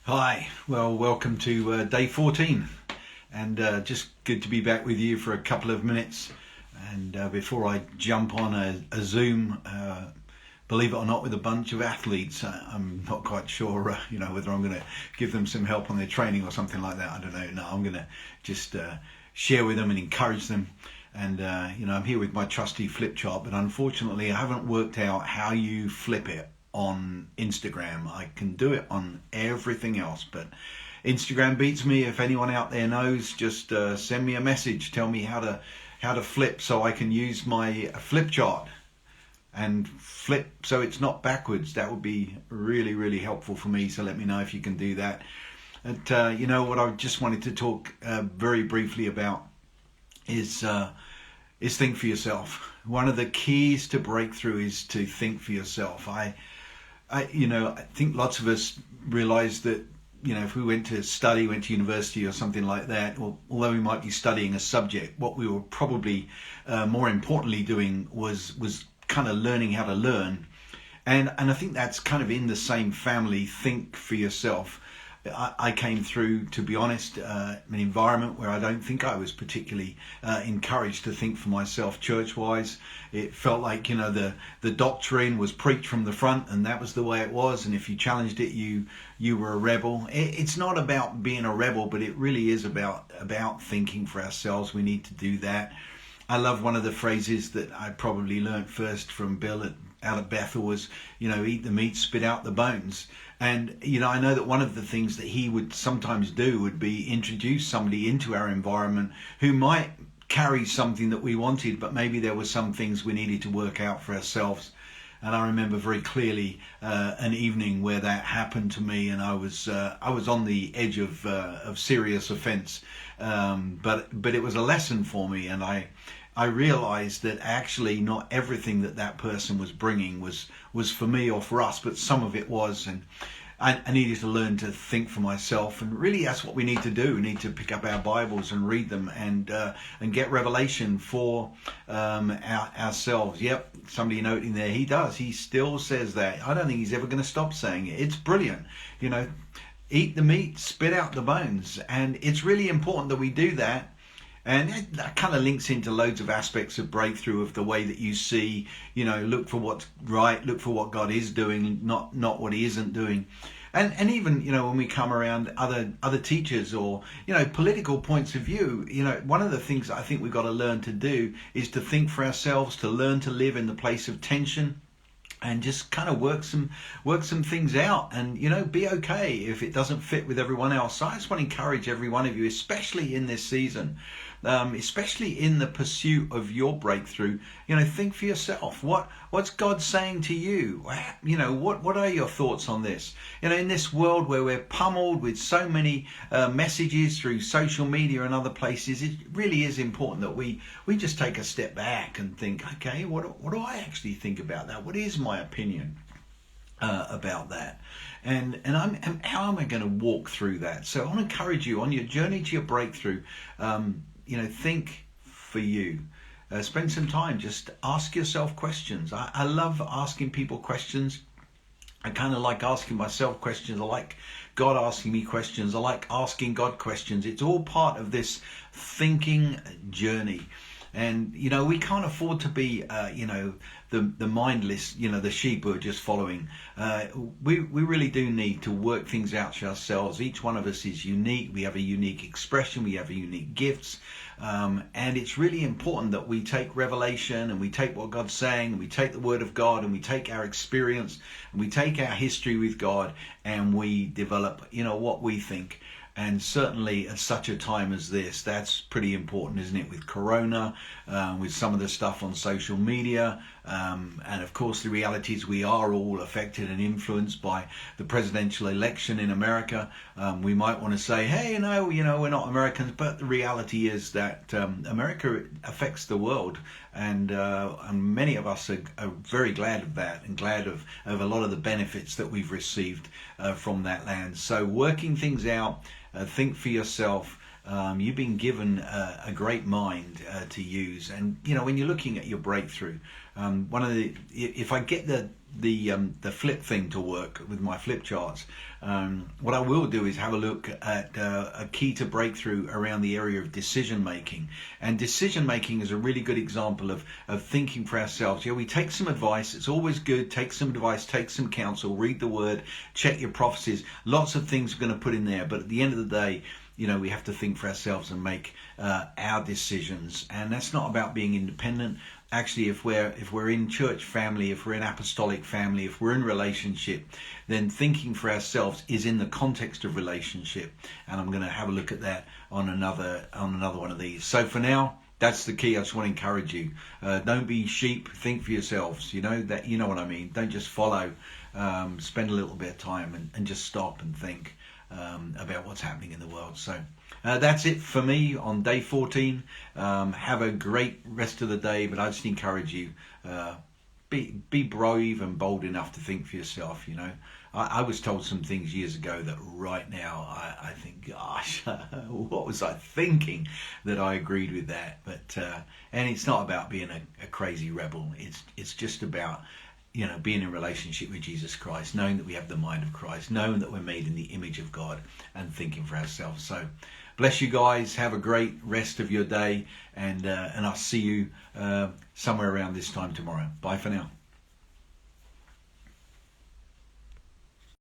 Hi, well, welcome to day 14, and just good to be back with you for a couple of minutes. And before I jump on a Zoom, believe it or not, with a bunch of athletes, I'm not quite sure, whether I'm going to give them some help on their training or something like that. I don't know. No, I'm going to just share with them and encourage them. And I'm here with my trusty flip chart, but unfortunately, I haven't worked out how you flip it on Instagram. I can do it on everything else, but Instagram beats me. If anyone out there knows, just send me a message. Tell me how to flip so I can use my flip chart and flip so it's not backwards. That would be really, really helpful for me. So let me know if you can do that. And what I just wanted to talk very briefly about is think for yourself. One of the keys to breakthrough is to think for yourself. I think lots of us realize that, if we went to university or something like that, or although we might be studying a subject, what we were probably more importantly doing was kind of learning how to learn. And I think that's kind of in the same family, think for yourself. I came through, to be honest, an environment where I don't think I was particularly encouraged to think for myself church-wise. It felt like, the doctrine was preached from the front, and that was the way it was. And if you challenged it, you were a rebel. It's not about being a rebel, but it really is about thinking for ourselves. We need to do that. I love one of the phrases that I probably learnt first from Bill out at Bethel was, eat the meat, spit out the bones. And, I know that one of the things that he would sometimes do would be introduce somebody into our environment who might carry something that we wanted, but maybe there were some things we needed to work out for ourselves. And I remember very clearly an evening where that happened to me, and I was on the edge of serious offence. But it was a lesson for me, and I realized that actually not everything that person was bringing was for me or for us, but some of it was. And I needed to learn to think for myself, and really that's what we need to do. We need to pick up our Bibles and read them and get revelation for ourselves. Yep, somebody noting there, he still says that. I don't think he's ever going to stop saying it. It's brilliant. Eat the meat, spit out the bones. And it's really important that we do that. And that kind of links into loads of aspects of breakthrough, of the way that you see, look for what's right, look for what God is doing, not what he isn't doing. And even, when we come around other teachers or, political points of view, one of the things I think we've got to learn to do is to think for ourselves, to learn to live in the place of tension, and just kind of work some things out, and be okay if it doesn't fit with everyone else. So I just want to encourage every one of you, especially in this season, especially in the pursuit of your breakthrough, think for yourself. What's God saying to you? What are your thoughts on this? In this world where we're pummeled with so many messages through social media and other places, it really is important that we just take a step back and think, okay, what do I actually think about that? What is my opinion about that? And how am I going to walk through that? So I want to encourage you on your journey to your breakthrough. Think for you. Spend some time, just ask yourself questions. I love asking people questions. I kind of like asking myself questions. I like God asking me questions. I like asking God questions. It's all part of this thinking journey. And, we can't afford to be, the mindless, the sheep who are just following. We really do need to work things out for ourselves. Each one of us is unique. We have a unique expression. We have a unique gifts. And it's really important that we take revelation, and we take what God's saying, and we take the word of God, and we take our experience, and we take our history with God, and we develop, what we think. And certainly at such a time as this, that's pretty important, isn't it? With Corona, with some of the stuff on social media, and of course the reality is we are all affected and influenced by the presidential election in America. We might want to say, hey, we're not Americans, but the reality is that America affects the world, and many of us are very glad of that, and glad of a lot of the benefits that we've received from that land. So working things out. Think for yourself. You've been given a great mind to use, and when you're looking at your breakthrough, If I get the flip thing to work with my flip charts, what I will do is have a look at a key to breakthrough around the area of decision making. And decision making is a really good example of thinking for ourselves. We take some advice. It's always good. Take some advice, take some counsel, read the word, check your prophecies. Lots of things we're going to put in there. But at the end of the day, we have to think for ourselves and make our decisions. And that's not about being independent. Actually, if we're in church family, if we're in apostolic family, if we're in relationship, then thinking for ourselves is in the context of relationship. And I'm going to have a look at that on another one of these. So for now, that's the key. I just want to encourage you. Don't be sheep. Think for yourselves. You know what I mean. Don't just follow. Spend a little bit of time and just stop and think about what's happening in the world. So that's it for me on day 14. Have a great rest of the day, but I just encourage you, be brave and bold enough to think for yourself. I was told some things years ago that right now I think, gosh, what was I thinking that I agreed with that? But and it's not about being a crazy rebel. It's just about being in relationship with Jesus Christ, knowing that we have the mind of Christ, knowing that we're made in the image of God, and thinking for ourselves. So bless you guys. Have a great rest of your day, and I'll see you somewhere around this time tomorrow. Bye for now.